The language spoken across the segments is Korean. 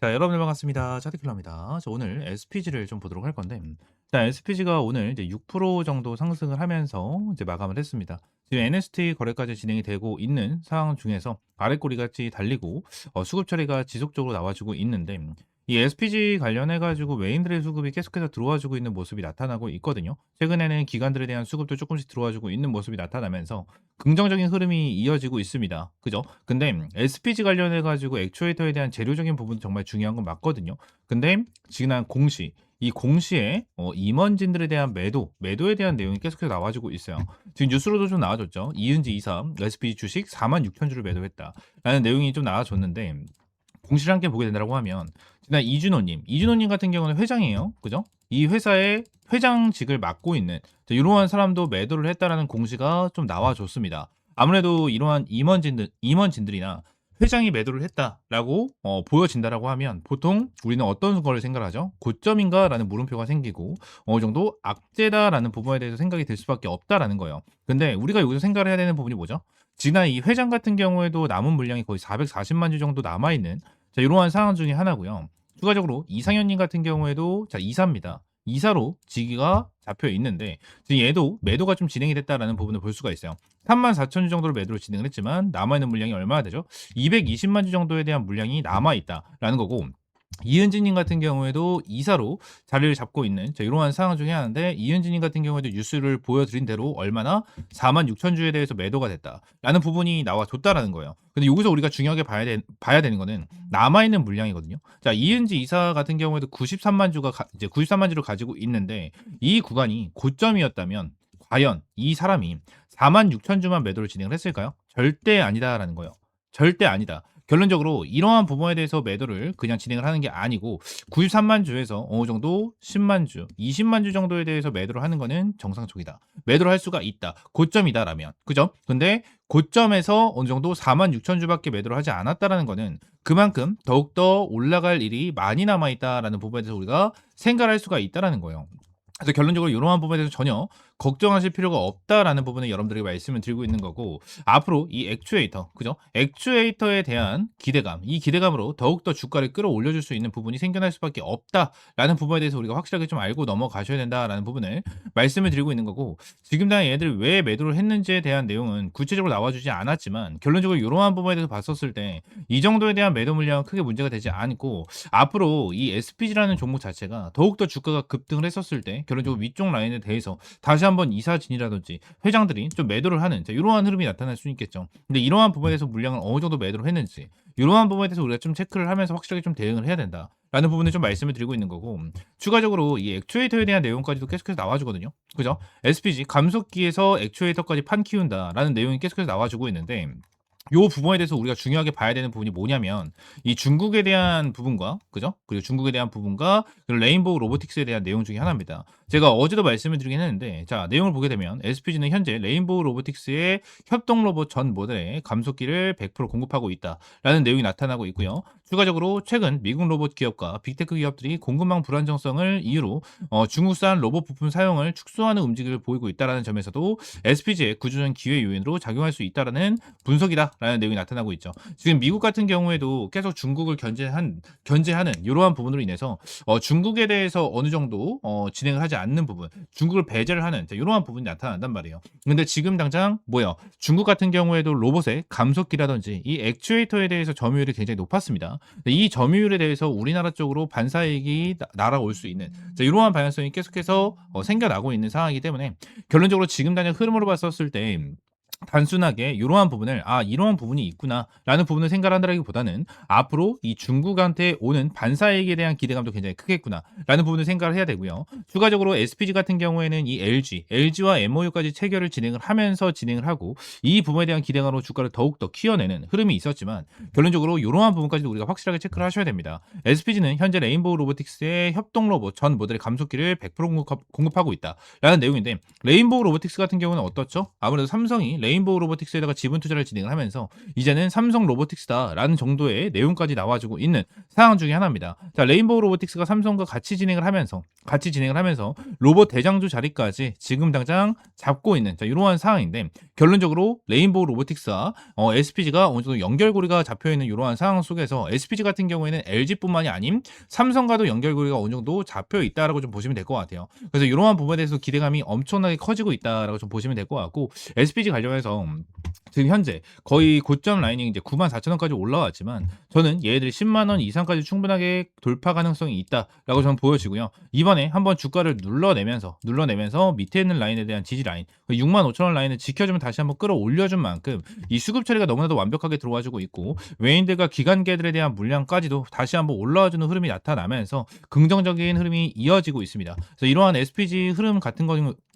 자, 여러분들 반갑습니다. 차디클러입니다. 오늘 SPG를 좀 보도록 할 건데, 자, SPG가 오늘 이제 6% 정도 상승을 하면서 이제 마감을 했습니다. 지금 NST 거래까지 진행이 되고 있는 상황 중에서 아래 꼬리 같이 달리고 수급 처리가 지속적으로 나와주고 있는데, 이 SPG 관련해가지고 외인들의 수급이 계속해서 들어와주고 있는 모습이 나타나고 있거든요. 최근에는 기관들에 대한 수급도 조금씩 들어와주고 있는 모습이 나타나면서 긍정적인 흐름이 이어지고 있습니다. 그죠? 근데 SPG 관련해 가지고 액추에이터에 대한 재료적인 부분도 정말 중요한 건 맞거든요. 근데 지난 공시, 이 공시에 임원진들에 대한 매도에 대한 내용이 계속해서 나와주고 있어요. 지금 뉴스로도 좀 나와줬죠. 이은지 23 SPG 주식 46,000주를 매도했다라는 내용이 좀 나와줬는데, 공시를 함께 보게 된다고 하면 지난 이준호님 같은 경우는 회장이에요. 그죠? 이 회사의 회장직을 맡고 있는 이러한 사람도 매도를 했다라는 공시가 좀 나와줬습니다. 아무래도 이러한 임원진들이나 회장이 매도를 했다라고 보여진다라고 하면 보통 우리는 어떤 걸 생각하죠? 고점인가라는 물음표가 생기고 어느 정도 악재다라는 부분에 대해서 생각이 들 수밖에 없다라는 거예요. 근데 우리가 여기서 생각을 해야 되는 부분이 뭐죠? 지난 이 회장 같은 경우에도 남은 물량이 거의 440만 주 정도 남아있는 이러한 상황 중에 하나고요. 추가적으로 이상현님 같은 경우에도 이사입니다. 이사로 직위가 잡혀 있는데 지금 얘도 매도가 좀 진행이 됐다라는 부분을 볼 수가 있어요. 34,000주 정도를 매도를 진행을 했지만 남아있는 물량이 얼마나 되죠? 220만 주 정도에 대한 물량이 남아있다라는 거고, 이은진님 같은 경우에도 이사로 자리를 잡고 있는 이러한 상황 중에 하나인데, 이은진님 같은 경우에도 뉴스를 보여드린 대로 얼마나 46,000주에 대해서 매도가 됐다라는 부분이 나와줬다라는 거예요. 근데 여기서 우리가 중요하게 봐야 되는 거는 남아있는 물량이거든요. 자, 이은지 이사 같은 경우에도 93만 주가 이제 93만 주를 가지고 있는데, 이 구간이 고점이었다면 과연 이 사람이 46,000주만 매도를 진행을 했을까요? 절대 아니다라는 거예요. 절대 아니다. 결론적으로 이러한 부분에 대해서 매도를 그냥 진행을 하는 게 아니고 93만 주에서 어느 정도 10만 주, 20만 주 정도에 대해서 매도를 하는 거는 정상적이다. 매도를 할 수가 있다. 고점이다라면. 그죠? 근데 고점에서 어느 정도 4만 6천 주밖에 매도를 하지 않았다라는 거는 그만큼 더욱더 올라갈 일이 많이 남아 있다라는 부분에 대해서 우리가 생각할 수가 있다라는 거예요. 그래서 결론적으로 이러한 부분에 대해서 전혀 걱정하실 필요가 없다라는 부분을 여러분들에게 말씀을 드리고 있는 거고, 앞으로 이 액추에이터, 그죠? 액추에이터에 대한 기대감, 이 기대감으로 더욱더 주가를 끌어올려줄 수 있는 부분이 생겨날 수밖에 없다라는 부분에 대해서 우리가 확실하게 좀 알고 넘어가셔야 된다라는 부분을 말씀을 드리고 있는 거고, 지금 당장 얘들 왜 매도를 했는지에 대한 내용은 구체적으로 나와주지 않았지만 결론적으로 이러한 부분에 대해서 봤었을 때 이 정도에 대한 매도 물량은 크게 문제가 되지 않고, 앞으로 이 SPG라는 종목 자체가 더욱더 주가가 급등을 했었을 때 결론적으로 위쪽 라인에 대해서 다시 한번 이사진이라든지 회장들이 좀 매도를 하는 이러한 흐름이 나타날 수 있겠죠. 근데 이러한 부분에 대해서 물량을 어느 정도 매도를 했는지, 이러한 부분에 대해서 우리가 좀 체크를 하면서 확실하게 좀 대응을 해야 된다라는 부분을 좀 말씀을 드리고 있는 거고, 추가적으로 이 액추에이터에 대한 내용까지도 계속해서 나와주거든요. 그죠? SPG 감속기에서 액추에이터까지 판 키운다라는 내용이 계속해서 나와주고 있는데, 요 부분에 대해서 우리가 중요하게 봐야 되는 부분이 뭐냐면 이 중국에 대한 부분과, 그죠? 그리고 중국에 대한 부분과 그리고 레인보우 로보틱스에 대한 내용 중에 하나입니다. 제가 어제도 말씀을 드리긴 했는데, 자, 내용을 보게 되면 SPG는 현재 레인보우 로보틱스의 협동 로봇 전 모델의 감속기를 100% 공급하고 있다라는 내용이 나타나고 있고요. 추가적으로 최근 미국 로봇 기업과 빅테크 기업들이 공급망 불안정성을 이유로 중국산 로봇 부품 사용을 축소하는 움직임을 보이고 있다라는 점에서도 SPG의 구조적 기회 요인으로 작용할 수 있다라는 분석이다라는 내용이 나타나고 있죠. 지금 미국 같은 경우에도 계속 중국을 견제하는 이러한 부분으로 인해서 중국에 대해서 어느 정도 진행을 하지 않는 부분, 중국을 배제를 하는 이러한 부분이 나타난단 말이에요. 근데 지금 당장 뭐요? 중국 같은 경우에도 로봇의 감속기라든지 이 액추에이터에 대해서 점유율이 굉장히 높았습니다. 이 점유율에 대해서 우리나라 쪽으로 반사이익이 날아올 수 있는 이러한 방향성이 계속해서 생겨나고 있는 상황이기 때문에, 결론적으로 지금 당장 흐름으로 봤었을 때 단순하게 이러한 부분을 이러한 부분이 있구나라는 부분을 생각을 한다기보다는 앞으로 이 중국한테 오는 반사이익에 대한 기대감도 굉장히 크겠구나라는 부분을 생각을 해야 되고요. 추가적으로 SPG 같은 경우에는 이 LG와 MOU까지 체결을 진행을 하면서 진행을 하고, 이 부분에 대한 기대감으로 주가를 더욱더 키워내는 흐름이 있었지만 결론적으로 이러한 부분까지도 우리가 확실하게 체크를 하셔야 됩니다. SPG는 현재 레인보우 로보틱스의 협동 로봇 전 모델의 감속기를 100% 공급하고 있다라는 내용인데, 레인보우 로보틱스 같은 경우는 어떻죠? 아무래도 삼성이 레인보우 로보틱스에다가 지분 투자를 진행을 하면서 이제는 삼성 로보틱스다라는 정도의 내용까지 나와주고 있는 상황 중에 하나입니다. 자, 레인보우 로보틱스가 삼성과 같이 진행을 하면서 로봇 대장주 자리까지 지금 당장 잡고 있는 자, 이러한 상황인데 결론적으로 레인보우 로보틱스와 SPG가 어느 정도 연결고리가 잡혀 있는 이러한 상황 속에서 SPG 같은 경우에는 LG뿐만이 아닌 삼성과도 연결고리가 어느 정도 잡혀 있다라고 좀 보시면 될 것 같아요. 그래서 이러한 부분에 대해서 기대감이 엄청나게 커지고 있다라고 좀 보시면 될 것 같고 SPG 관련해서 지금 현재 거의 고점 라인이 이제 94,000원까지 올라왔지만 저는 얘네들이 10만 원 이상까지 충분하게 돌파 가능성이 있다라고 저는 보여지고요. 이번에 한번 주가를 눌러내면서 밑에 있는 라인에 대한 지지 라인 65,000원 라인을 지켜주면 다시 한번 끌어올려준 만큼 이 수급 처리가 너무나도 완벽하게 들어와주고 있고 외인들과 기관계들에 대한 물량까지도 다시 한번 올라와주는 흐름이 나타나면서 긍정적인 흐름이 이어지고 있습니다. 그래서 이러한 SPG 흐름 같은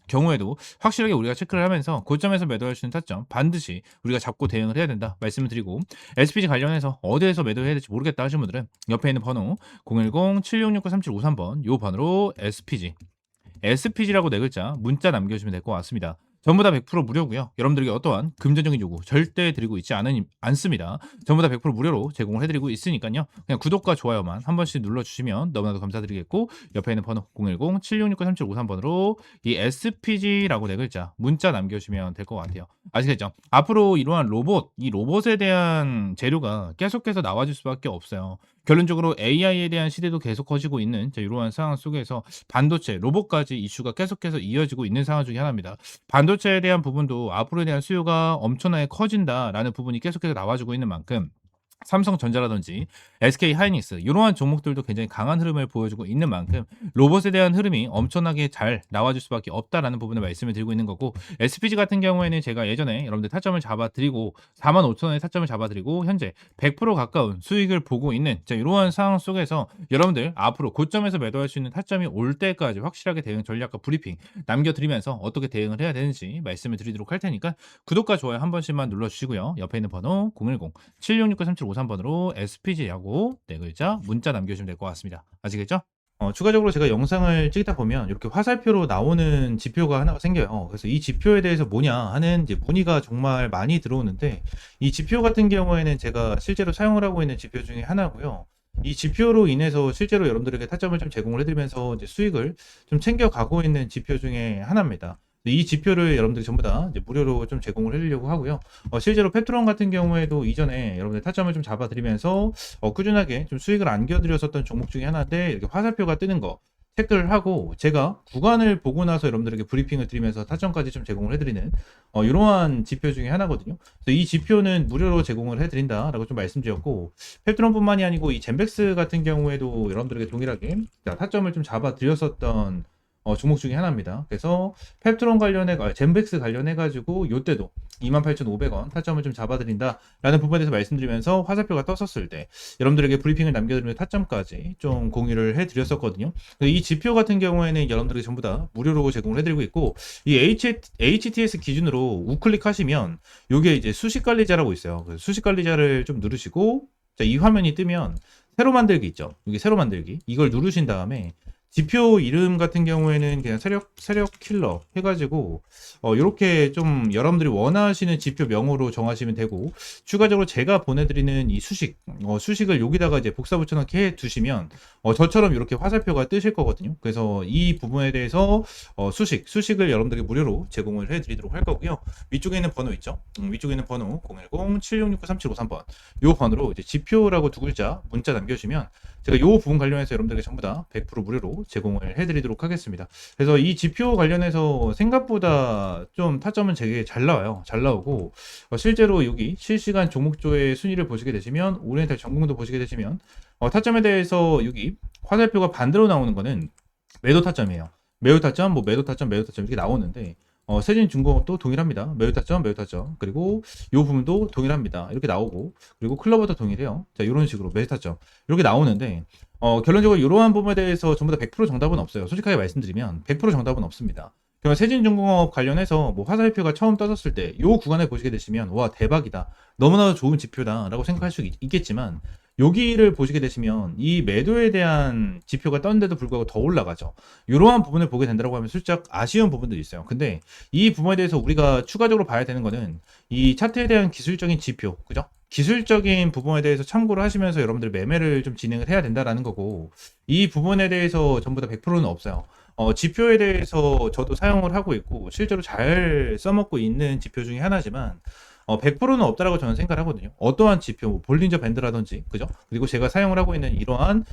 경우에도 확실하게 우리가 체크를 하면서 고점에서 매도할 수 있는 타점 반드시 우리가 잡고 대응을 해야 된다 말씀을 드리고 SPG 관련해서 어디에서 매도해야 될지 모르겠다 하시는 분들은 옆에 있는 번호 010-7669-3753번 요 번호로 SPG라고 네 글자 문자 남겨주시면 될 것 같습니다. 전부 다 100% 무료고요. 여러분들에게 어떠한 금전적인 요구 절대 드리고 있지 않습니다. 전부 다 100% 무료로 제공을 해드리고 있으니까요. 그냥 구독과 좋아요만 한 번씩 눌러주시면 너무나도 감사드리겠고 옆에 있는 번호 010-7669-3753번으로 이 SPG라고 네 글자 문자 남겨주시면 될 것 같아요. 아시겠죠? 앞으로 이러한 이 로봇에 대한 재료가 계속해서 나와줄 수밖에 없어요. 결론적으로 AI에 대한 시대도 계속 커지고 있는 이러한 상황 속에서 반도체, 로봇까지 이슈가 계속해서 이어지고 있는 상황 중에 하나입니다. 반도체에 대한 부분도 앞으로에 대한 수요가 엄청나게 커진다라는 부분이 계속해서 나와주고 있는 만큼 삼성전자라든지 SK 하이닉스 이러한 종목들도 굉장히 강한 흐름을 보여주고 있는 만큼 로봇에 대한 흐름이 엄청나게 잘 나와줄 수밖에 없다라는 부분을 말씀을 드리고 있는 거고 SPG 같은 경우에는 제가 예전에 여러분들 타점을 잡아드리고 45,000원에 타점을 잡아드리고 현재 100% 가까운 수익을 보고 있는 이러한 상황 속에서 여러분들 앞으로 고점에서 매도할 수 있는 타점이 올 때까지 확실하게 대응 전략과 브리핑 남겨드리면서 어떻게 대응을 해야 되는지 말씀을 드리도록 할 테니까 구독과 좋아요 한 번씩만 눌러주시고요. 옆에 있는 번호 010-7669-3753번으로 SPG라고 네 글자 문자 남겨주시면 될 것 같습니다. 아시겠죠? 추가적으로 제가 영상을 찍다 보면 이렇게 화살표로 나오는 지표가 하나가 생겨요. 그래서 이 지표에 대해서 뭐냐 하는 이제 문의가 정말 많이 들어오는데 이 지표 같은 경우에는 제가 실제로 사용을 하고 있는 지표 중에 하나고요. 이 지표로 인해서 실제로 여러분들에게 타점을 좀 제공을 해드리면서 이제 수익을 좀 챙겨가고 있는 지표 중에 하나입니다. 이 지표를 여러분들이 전부 다 이제 무료로 좀 제공을 해드리려고 하고요. 실제로 페트론 같은 경우에도 이전에 여러분들 타점을 좀 잡아드리면서 꾸준하게 좀 수익을 안겨드렸었던 종목 중에 하나인데 이렇게 화살표가 뜨는 거 체크를 하고 제가 구간을 보고 나서 여러분들에게 브리핑을 드리면서 타점까지 좀 제공을 해드리는 이러한 지표 중에 하나거든요. 그래서 이 지표는 무료로 제공을 해드린다라고 좀 말씀드렸고 페트론뿐만이 아니고 이 젠백스 같은 경우에도 여러분들에게 동일하게 타점을 좀 잡아드렸었던 종목 중에 하나입니다. 그래서 펩트론 젠백스 관련해가지고 요때도 28,500원 타점을 좀 잡아드린다라는 부분에 대해서 말씀드리면서 화살표가 떴었을 때 여러분들에게 브리핑을 남겨드리면서 타점까지 좀 공유를 해드렸었거든요. 이 지표 같은 경우에는 여러분들에게 전부 다 무료로 제공을 해드리고 있고 이 HTS 기준으로 우클릭 하시면 요게 이제 수식관리자라고 있어요. 그래서 수식관리자를 좀 누르시고 이 화면이 뜨면 새로 만들기 있죠. 여기 새로 만들기 이걸 누르신 다음에 지표 이름 같은 경우에는 그냥 세력 킬러 해가지고 이렇게 좀 여러분들이 원하시는 지표 명으로 정하시면 되고 추가적으로 제가 보내드리는 이 수식을 여기다가 이제 복사 붙여넣기 해 두시면 저처럼 이렇게 화살표가 뜨실 거거든요. 그래서 이 부분에 대해서 수식을 여러분들에게 무료로 제공을 해드리도록 할 거고요. 위쪽에 있는 번호 있죠. 위쪽에 있는 번호 010-7669-3753번 이 번호로 이제 지표라고 두 글자 문자 남겨주시면 제가 이 부분 관련해서 여러분들에게 전부 다 100% 무료로 제공을 해드리도록 하겠습니다. 그래서 이 지표 관련해서 생각보다 좀 타점은 되게 잘 나와요. 잘 나오고 실제로 여기 실시간 종목조의 순위를 보시게 되시면 오리엔탈 전공도 보시게 되시면 타점에 대해서 여기 화살표가 반대로 나오는 거는 매도 타점이에요. 매도 타점, 매도 타점 이렇게 나오는데 세진중공업도 동일합니다. 매도 타점, 그리고 이 부분도 동일합니다. 이렇게 나오고, 그리고 클로버도 동일해요. 자, 이런 식으로 매도 타점 이렇게 나오는데, 결론적으로 이러한 부분에 대해서 전부 다 100% 정답은 없어요. 솔직하게 말씀드리면 100% 정답은 없습니다. 그러면 세진중공업 관련해서 화살표가 처음 떠졌을 때 이 구간을 보시게 되시면 와 대박이다. 너무나도 좋은 지표다라고 생각할 수 있겠지만 여기를 보시게 되시면 이 매도에 대한 지표가 떴는데도 불구하고 더 올라가죠. 이러한 부분을 보게 된다고 하면 살짝 아쉬운 부분들이 있어요. 근데 이 부분에 대해서 우리가 추가적으로 봐야 되는 거는 이 차트에 대한 기술적인 지표, 그죠? 기술적인 부분에 대해서 참고를 하시면서 여러분들 매매를 좀 진행을 해야 된다라는 거고, 이 부분에 대해서 전부 다 100%는 없어요. 지표에 대해서 저도 사용을 하고 있고 실제로 잘 써먹고 있는 지표 중에 하나지만 100%는 없다라고 저는 생각을 하거든요. 어떠한 지표, 뭐 볼린저 밴드라든지, 그죠? 그리고 제가 사용을 하고 있는 이러한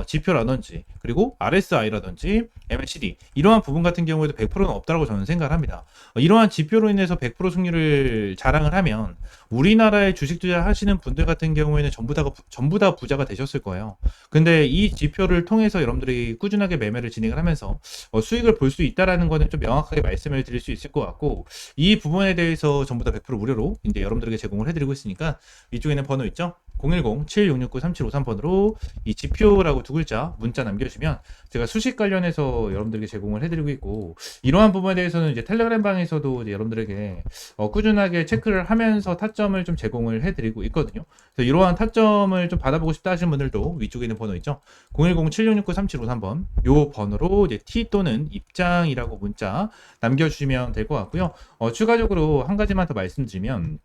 지표라든지, 그리고 RSI라든지, MACD 이러한 부분 같은 경우에도 100%는 없다라고 저는 생각을 합니다. 이러한 지표로 인해서 100% 승률을 자랑을 하면 우리나라에 주식 투자하시는 분들 같은 경우에는 전부 다 부자가 되셨을 거예요. 근데 이 지표를 통해서 여러분들이 꾸준하게 매매를 진행을 하면서 수익을 볼 수 있다라는 거는 좀 명확하게 말씀을 드릴 수 있을 것 같고, 이 부분에 대해서 전부 다 100% 무료로 이제 여러분들에게 제공을 해드리고 있으니까 위쪽에는 번호 있죠? 010-7669-3753번으로 이 지표라고 두 글자 문자 남겨주시면 제가 수식 관련해서 여러분들에게 제공을 해드리고 있고, 이러한 부분에 대해서는 이제 텔레그램 방에서도 이제 여러분들에게 꾸준하게 체크를 하면서 타점을 좀 제공을 해드리고 있거든요. 그래서 이러한 타점을 좀 받아보고 싶다 하시는 분들도 위쪽에 있는 번호 있죠? 010-7669-3753번 요 번호로 이제 T 또는 입장이라고 문자 남겨주시면 될 것 같고요. 추가적으로 한 가지만 더 말씀드리면,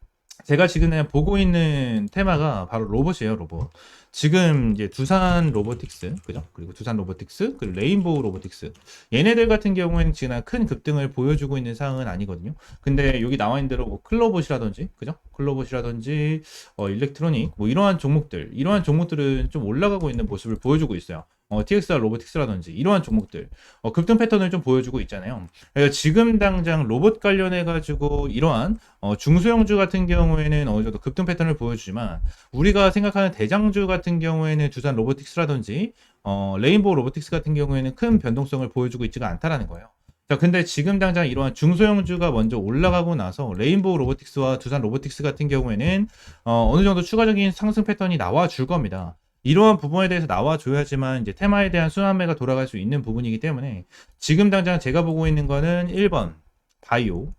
제가 지금 보고 있는 테마가 바로 로봇이에요, 로봇. 지금 이제 두산 로보틱스, 그죠? 그리고 두산 로보틱스, 그리고 레인보우 로보틱스. 얘네들 같은 경우에는 지금 큰 급등을 보여주고 있는 상황은 아니거든요. 근데 여기 나와 있는 대로 뭐 클로봇이라든지, 그죠? 클로봇이라든지, 일렉트로닉, 뭐 이러한 종목들은 좀 올라가고 있는 모습을 보여주고 있어요. TXR 로보틱스라든지 이러한 종목들 급등 패턴을 좀 보여주고 있잖아요. 그래서 지금 당장 로봇 관련해 가지고 이러한 중소형주 같은 경우에는 어느 정도 급등 패턴을 보여주지만, 우리가 생각하는 대장주 같은 경우에는 두산 로보틱스라든지 레인보우 로보틱스 같은 경우에는 큰 변동성을 보여주고 있지가 않다라는 거예요. 자, 근데 지금 당장 이러한 중소형주가 먼저 올라가고 나서 레인보우 로보틱스와 두산 로보틱스 같은 경우에는 어느 정도 추가적인 상승 패턴이 나와 줄 겁니다. 이러한 부분에 대해서 나와줘야지만 이제 테마에 대한 순환매가 돌아갈 수 있는 부분이기 때문에, 지금 당장 제가 보고 있는 거는 1번 바이오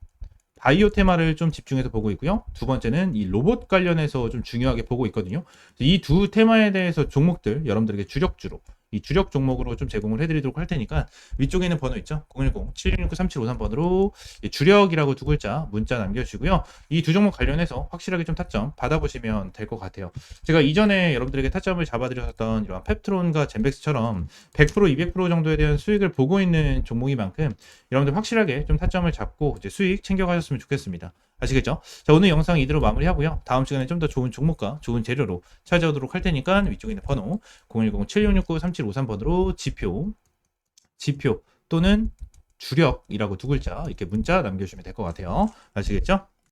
테마를 좀 집중해서 보고 있고요. 두 번째는 이 로봇 관련해서 좀 중요하게 보고 있거든요. 이 두 테마에 대해서 종목들 여러분들에게 주력주로, 이 주력 종목으로 좀 제공을 해드리도록 할 테니까 위쪽에 있는 번호 있죠? 010-7669-3753번으로 주력이라고 두 글자 문자 남겨주시고요. 이 두 종목 관련해서 확실하게 좀 타점 받아보시면 될 것 같아요. 제가 이전에 여러분들에게 타점을 잡아드렸던 이런 펩트론과 젠백스처럼 100%, 200% 정도에 대한 수익을 보고 있는 종목인 만큼 여러분들 확실하게 좀 타점을 잡고 이제 수익 챙겨가셨으면 좋겠습니다. 아시겠죠? 자, 오늘 영상 이대로 마무리하고요. 다음 시간에 좀 더 좋은 종목과 좋은 재료로 찾아오도록 할 테니까 위쪽에 있는 번호 010-7669-3753번으로 지표 또는 주력이라고 두 글자 이렇게 문자 남겨주시면 될 것 같아요. 아시겠죠?